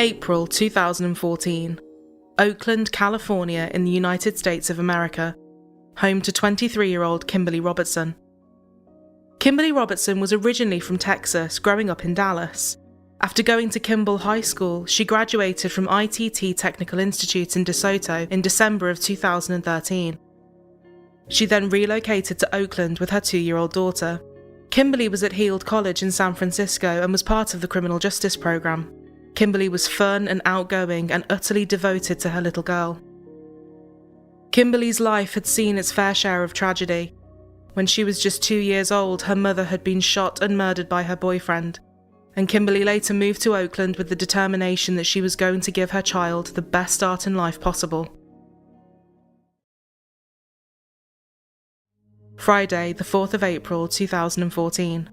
April 2014. Oakland, California in the United States of America, home to 23-year-old Kimberly Robertson. Kimberly Robertson was originally from Texas, growing up in Dallas. After going to Kimball High School, she graduated from ITT Technical Institute in DeSoto in December of 2013. She then relocated to Oakland with her 2-year-old daughter. Kimberly was at Heald College in San Francisco and was part of the criminal justice program. Kimberly was fun and outgoing and utterly devoted to her little girl. Kimberly's life had seen its fair share of tragedy. When she was just 2 years old, her mother had been shot and murdered by her boyfriend, and Kimberly later moved to Oakland with the determination that she was going to give her child the best start in life possible. Friday, the 4th of April 2014.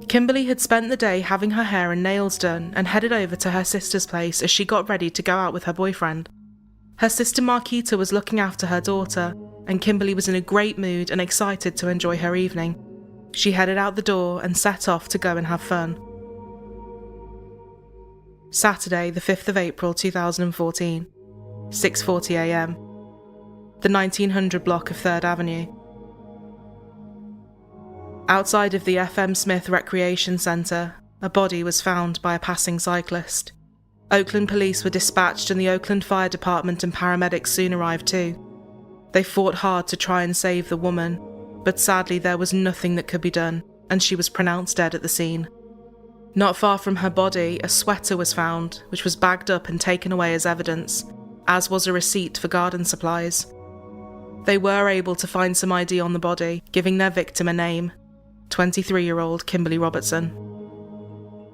Kimberly had spent the day having her hair and nails done and headed over to her sister's place as she got ready to go out with her boyfriend. Her sister Marquita was looking after her daughter, and Kimberly was in a great mood and excited to enjoy her evening. She headed out the door and set off to go and have fun. Saturday, the 5th of April 2014, 6:40 a.m. The 1900 block of 3rd Avenue. Outside of the FM Smith Recreation Centre, a body was found by a passing cyclist. Oakland police were dispatched and the Oakland Fire Department and paramedics soon arrived too. They fought hard to try and save the woman, but sadly there was nothing that could be done, and she was pronounced dead at the scene. Not far from her body, a sweater was found, which was bagged up and taken away as evidence, as was a receipt for garden supplies. They were able to find some ID on the body, giving their victim a name: 23-year-old Kimberly Robertson.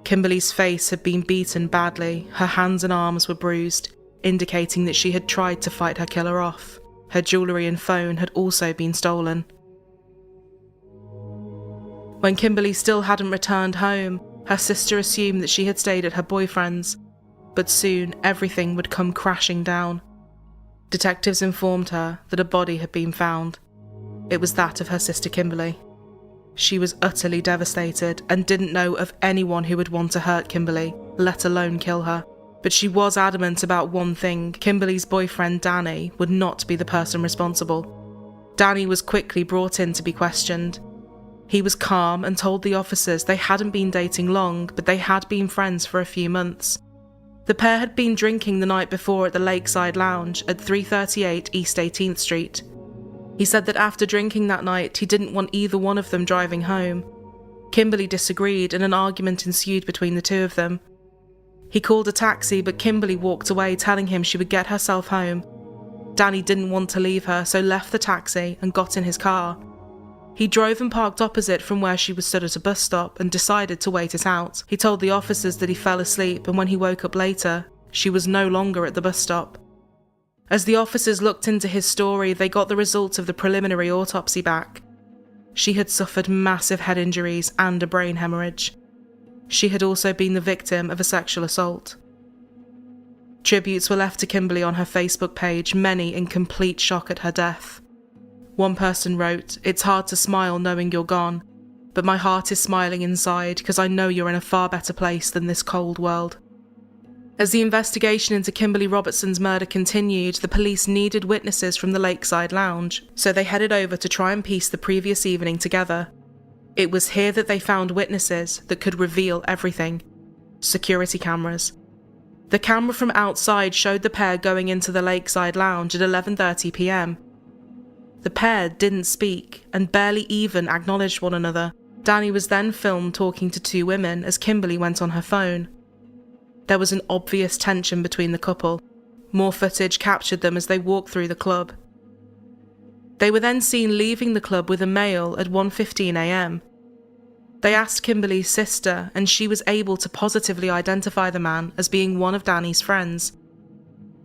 Kimberly's face had been beaten badly, her hands and arms were bruised, indicating that she had tried to fight her killer off. Her jewellery and phone had also been stolen. When Kimberly still hadn't returned home, her sister assumed that she had stayed at her boyfriend's, but soon everything would come crashing down. Detectives informed her that a body had been found. It was that of her sister Kimberly. She was utterly devastated and didn't know of anyone who would want to hurt Kimberly, let alone kill her. But she was adamant about one thing: Kimberly's boyfriend Danny would not be the person responsible. Danny was quickly brought in to be questioned. He was calm and told the officers they hadn't been dating long, but they had been friends for a few months. The pair had been drinking the night before at the Lakeside Lounge at 338 East 18th Street. He said that after drinking that night, he didn't want either one of them driving home. Kimberly disagreed and an argument ensued between the two of them. He called a taxi, but Kimberly walked away, telling him she would get herself home. Danny didn't want to leave her, so left the taxi and got in his car. He drove and parked opposite from where she was stood at a bus stop and decided to wait it out. He told the officers that he fell asleep, and when he woke up later, she was no longer at the bus stop. As the officers looked into his story, they got the results of the preliminary autopsy back. She had suffered massive head injuries and a brain hemorrhage. She had also been the victim of a sexual assault. Tributes were left to Kimberly on her Facebook page, many in complete shock at her death. One person wrote, "It's hard to smile knowing you're gone, but my heart is smiling inside because I know you're in a far better place than this cold world." As the investigation into Kimberly Robertson's murder continued, the police needed witnesses from the Lakeside Lounge, so they headed over to try and piece the previous evening together. It was here that they found witnesses that could reveal everything: security cameras. The camera from outside showed the pair going into the Lakeside Lounge at 11:30 p.m. The pair didn't speak and barely even acknowledged one another. Danny was then filmed talking to two women as Kimberly went on her phone. There was an obvious tension between the couple. More footage captured them as they walked through the club. They were then seen leaving the club with a male at 1:15 a.m. They asked Kimberly's sister, and she was able to positively identify the man as being one of Danny's friends.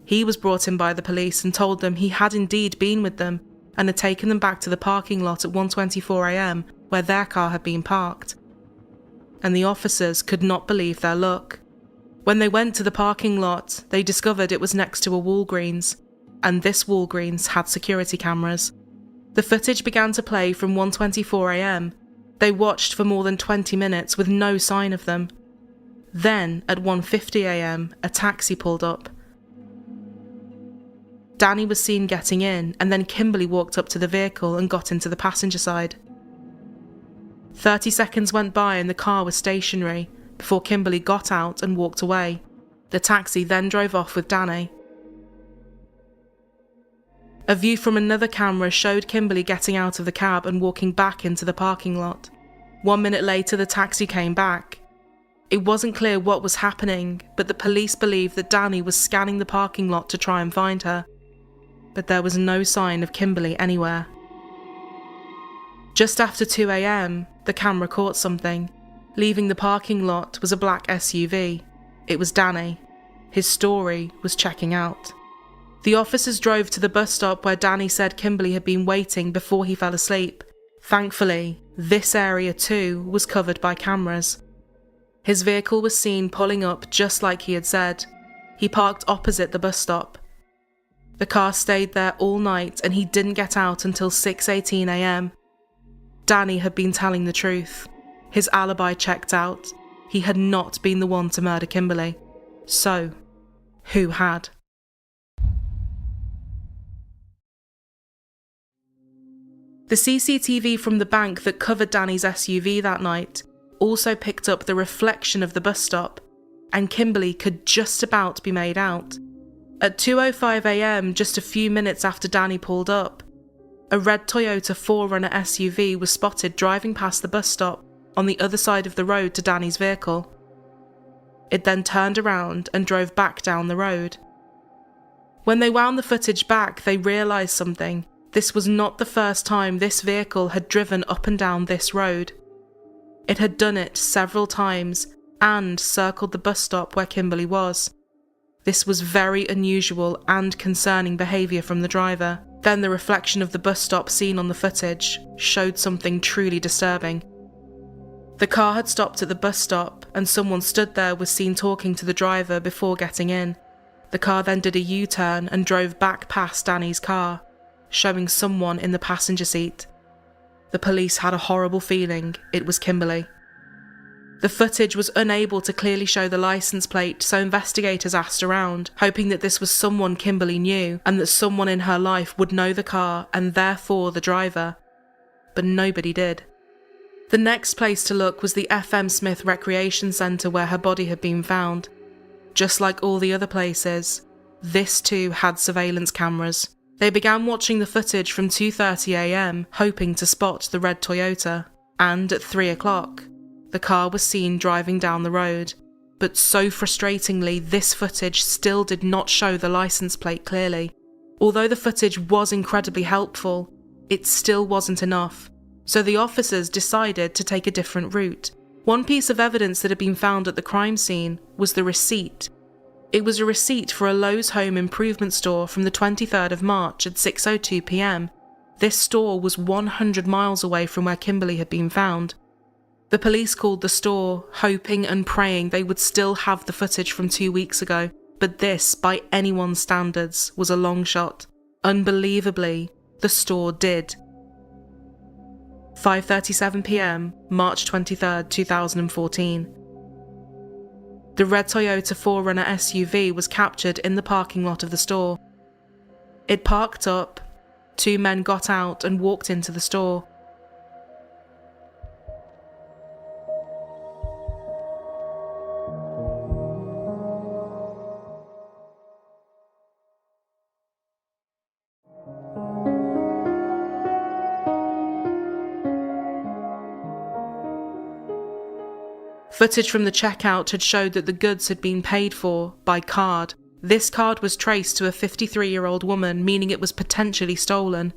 He was brought in by the police and told them he had indeed been with them and had taken them back to the parking lot at 1:24 a.m. where their car had been parked. And the officers could not believe their luck. When they went to the parking lot, they discovered it was next to a Walgreens, and this Walgreens had security cameras. The footage began to play from 1:24 a.m. They watched for more than 20 minutes with no sign of them. Then, at 1:50 a.m, a taxi pulled up. Danny was seen getting in, and then Kimberly walked up to the vehicle and got into the passenger side. 30 seconds went by and the car was stationary before Kimberly got out and walked away. The taxi then drove off with Danny. A view from another camera showed Kimberly getting out of the cab and walking back into the parking lot. 1 minute later, the taxi came back. It wasn't clear what was happening, but the police believed that Danny was scanning the parking lot to try and find her. But there was no sign of Kimberly anywhere. Just after 2 a.m, the camera caught something. Leaving the parking lot was a black SUV. It was Danny. His story was checking out. The officers drove to the bus stop where Danny said Kimberly had been waiting before he fell asleep. Thankfully, this area too was covered by cameras. His vehicle was seen pulling up just like he had said. He parked opposite the bus stop. The car stayed there all night and he didn't get out until 6:18 a.m. Danny had been telling the truth. His alibi checked out. He had not been the one to murder Kimberly. So, who had? The CCTV from the bank that covered Danny's SUV that night also picked up the reflection of the bus stop, and Kimberly could just about be made out. At 2:05 a.m, just a few minutes after Danny pulled up, a red Toyota 4Runner SUV was spotted driving past the bus stop on the other side of the road to Danny's vehicle. It then turned around and drove back down the road. When they wound the footage back, they realised something. This was not the first time this vehicle had driven up and down this road. It had done it several times and circled the bus stop where Kimberly was. This was very unusual and concerning behaviour from the driver. Then the reflection of the bus stop seen on the footage showed something truly disturbing. The car had stopped at the bus stop and someone stood there was seen talking to the driver before getting in. The car then did a U-turn and drove back past Danny's car, showing someone in the passenger seat. The police had a horrible feeling it was Kimberly. The footage was unable to clearly show the license plate, so investigators asked around, hoping that this was someone Kimberly knew and that someone in her life would know the car and therefore the driver. But nobody did. The next place to look was the FM Smith Recreation Centre where her body had been found. Just like all the other places, this too had surveillance cameras. They began watching the footage from 2:30 a.m, hoping to spot the red Toyota, and at 3 o'clock, the car was seen driving down the road. But so frustratingly, this footage still did not show the license plate clearly. Although the footage was incredibly helpful, it still wasn't enough. So the officers decided to take a different route. One piece of evidence that had been found at the crime scene was the receipt. It was a receipt for a Lowe's home improvement store from the 23rd of March at 6:02 p.m. This store was 100 miles away from where Kimberly had been found. The police called the store, hoping and praying they would still have the footage from 2 weeks ago, but this, by anyone's standards, was a long shot. Unbelievably, the store did. 5:37 p.m, March 23rd, 2014. The red Toyota 4Runner SUV was captured in the parking lot of the store. It parked up, 2 men got out and walked into the store. Footage from the checkout had showed that the goods had been paid for by card. This card was traced to a 53-year-old woman, meaning it was potentially stolen.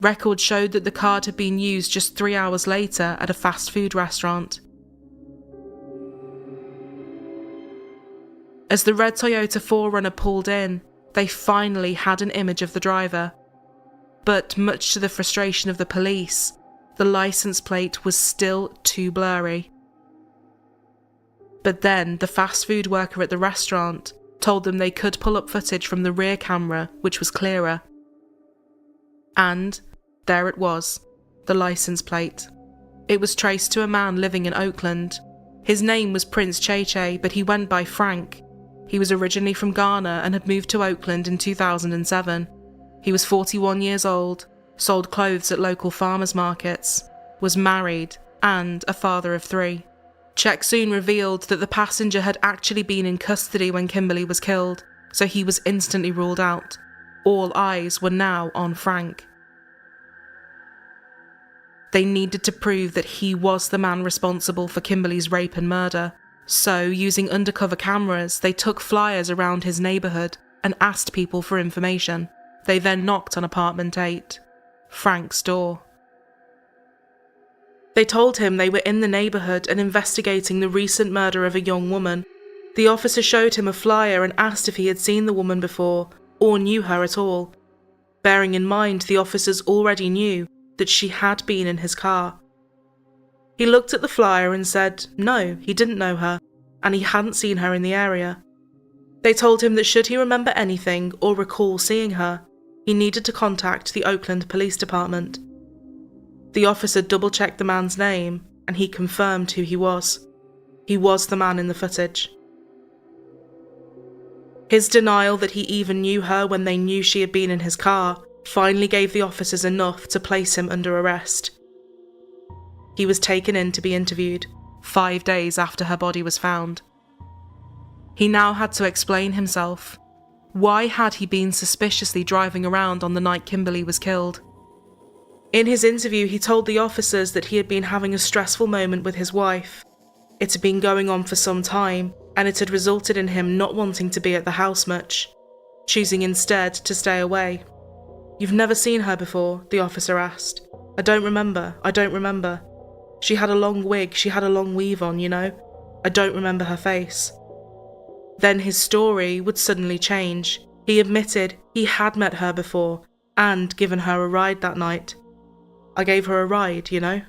Records showed that the card had been used just 3 hours later at a fast food restaurant. As the red Toyota 4Runner pulled in, they finally had an image of the driver. But much to the frustration of the police, the license plate was still too blurry. But then the fast food worker at the restaurant told them they could pull up footage from the rear camera, which was clearer. And there it was, the license plate. It was traced to a man living in Oakland. His name was Prince Cheche, but he went by Frank. He was originally from Ghana and had moved to Oakland in 2007. He was 41 years old, sold clothes at local farmers markets, was married, and a father of 3. Checks soon revealed that the passenger had actually been in custody when Kimberly was killed, so he was instantly ruled out. All eyes were now on Frank. They needed to prove that he was the man responsible for Kimberly's rape and murder, so using undercover cameras, they took flyers around his neighbourhood and asked people for information. They then knocked on apartment 8, Frank's door. They told him they were in the neighbourhood and investigating the recent murder of a young woman. The officer showed him a flyer and asked if he had seen the woman before, or knew her at all. Bearing in mind the officers already knew that she had been in his car. He looked at the flyer and said no, he didn't know her, and he hadn't seen her in the area. They told him that should he remember anything or recall seeing her, he needed to contact the Oakland Police Department. The officer double-checked the man's name, and he confirmed who he was. He was the man in the footage. His denial that he even knew her when they knew she had been in his car finally gave the officers enough to place him under arrest. He was taken in to be interviewed, 5 days after her body was found. He now had to explain himself. Why had he been suspiciously driving around on the night Kimberly was killed? In his interview, he told the officers that he had been having a stressful moment with his wife. It had been going on for some time, and it had resulted in him not wanting to be at the house much, choosing instead to stay away. "You've never seen her before?" the officer asked. I don't remember. She had a long wig, she had a long weave on, you know. I don't remember her face." Then his story would suddenly change. He admitted he had met her before and given her a ride that night. "I gave her a ride, you know."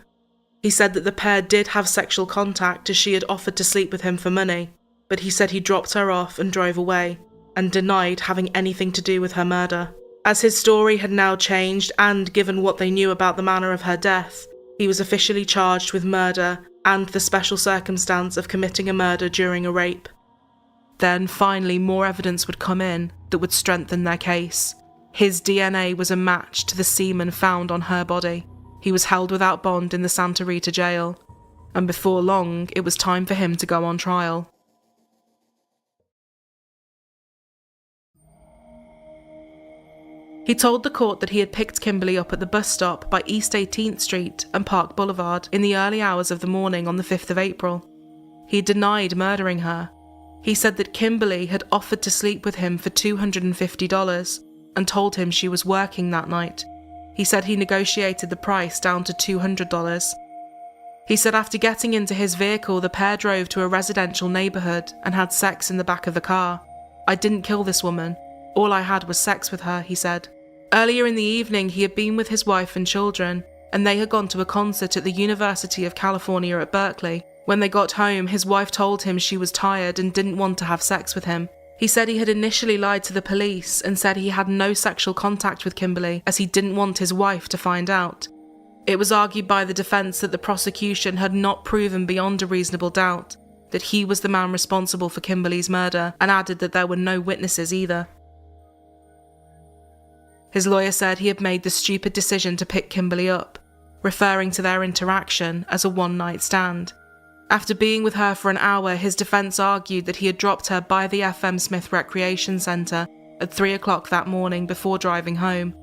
He said that the pair did have sexual contact as she had offered to sleep with him for money, but he said he dropped her off and drove away, and denied having anything to do with her murder. As his story had now changed, and given what they knew about the manner of her death, he was officially charged with murder and the special circumstance of committing a murder during a rape. Then finally more evidence would come in that would strengthen their case. His DNA was a match to the semen found on her body. He was held without bond in the Santa Rita jail, and before long it was time for him to go on trial. He told the court that he had picked Kimberly up at the bus stop by East 18th Street and Park Boulevard in the early hours of the morning on the 5th of April. He denied murdering her. He said that Kimberly had offered to sleep with him for $250 and told him she was working that night. He said he negotiated the price down to $200. He said after getting into his vehicle, the pair drove to a residential neighbourhood and had sex in the back of the car. "I didn't kill this woman. All I had was sex with her," he said. Earlier in the evening, he had been with his wife and children, and they had gone to a concert at the University of California at Berkeley. When they got home, his wife told him she was tired and didn't want to have sex with him. He said he had initially lied to the police and said he had no sexual contact with Kimberly as he didn't want his wife to find out. It was argued by the defence that the prosecution had not proven beyond a reasonable doubt that he was the man responsible for Kimberly's murder, and added that there were no witnesses either. His lawyer said he had made the stupid decision to pick Kimberly up, referring to their interaction as a one-night stand. After being with her for an hour, his defence argued that he had dropped her by the FM Smith Recreation Centre at 3 o'clock that morning before driving home.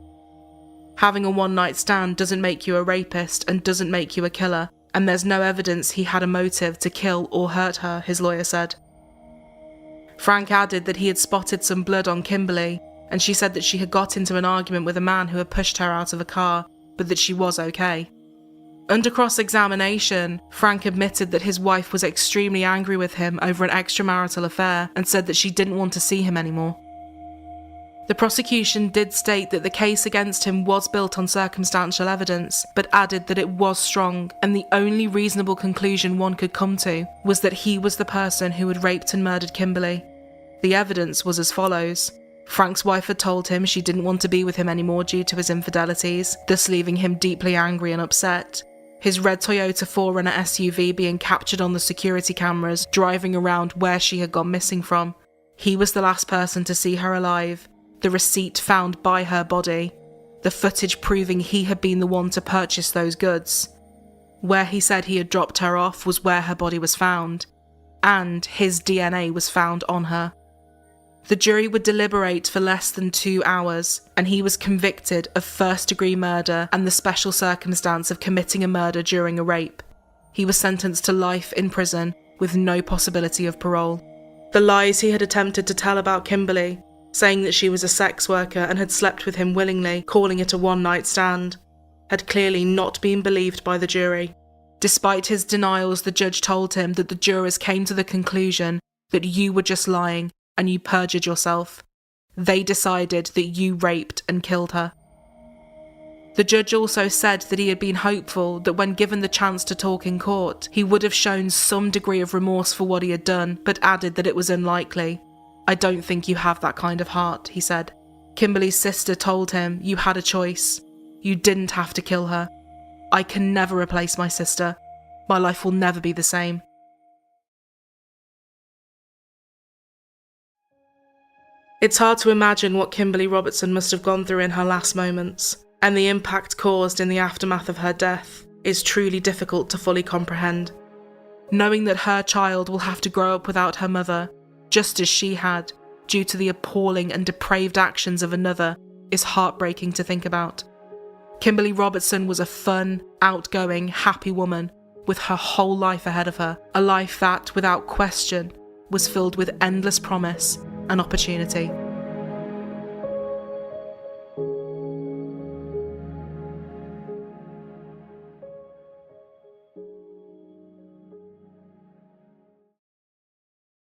Having a one-night stand doesn't make you a rapist and doesn't make you a killer, and there's no evidence he had a motive to kill or hurt her, his lawyer said. Frank added that he had spotted some blood on Kimberly, and she said that she had got into an argument with a man who had pushed her out of a car, but that she was okay. Under cross-examination, Frank admitted that his wife was extremely angry with him over an extramarital affair and said that she didn't want to see him anymore. The prosecution did state that the case against him was built on circumstantial evidence, but added that it was strong, and the only reasonable conclusion one could come to was that he was the person who had raped and murdered Kimberly. The evidence was as follows. Frank's wife had told him she didn't want to be with him anymore due to his infidelities, thus leaving him deeply angry and upset. his red Toyota 4Runner SUV being captured on the security cameras driving around where she had gone missing from. He was the last person to see her alive, the receipt found by her body, the footage proving he had been the one to purchase those goods. Where he said he had dropped her off was where her body was found, and his DNA was found on her. The jury would deliberate for less than 2 hours, and he was convicted of first-degree murder and the special circumstance of committing a murder during a rape. He was sentenced to life in prison with no possibility of parole. The lies he had attempted to tell about Kimberly, saying that she was a sex worker and had slept with him willingly, calling it a one-night stand, had clearly not been believed by the jury. Despite his denials, the judge told him that the jurors came to the conclusion that you were just lying and you perjured yourself. They decided that you raped and killed her. The judge also said that he had been hopeful that when given the chance to talk in court, he would have shown some degree of remorse for what he had done, but added that it was unlikely. "I don't think you have that kind of heart," he said. Kimberly's sister told him, "You had a choice. You didn't have to kill her. I can never replace my sister. My life will never be the same." It's hard to imagine what Kimberly Robertson must have gone through in her last moments, and the impact caused in the aftermath of her death is truly difficult to fully comprehend. Knowing that her child will have to grow up without her mother, just as she had, due to the appalling and depraved actions of another, is heartbreaking to think about. Kimberly Robertson was a fun, outgoing, happy woman with her whole life ahead of her, a life that, without question, was filled with endless promise and opportunity.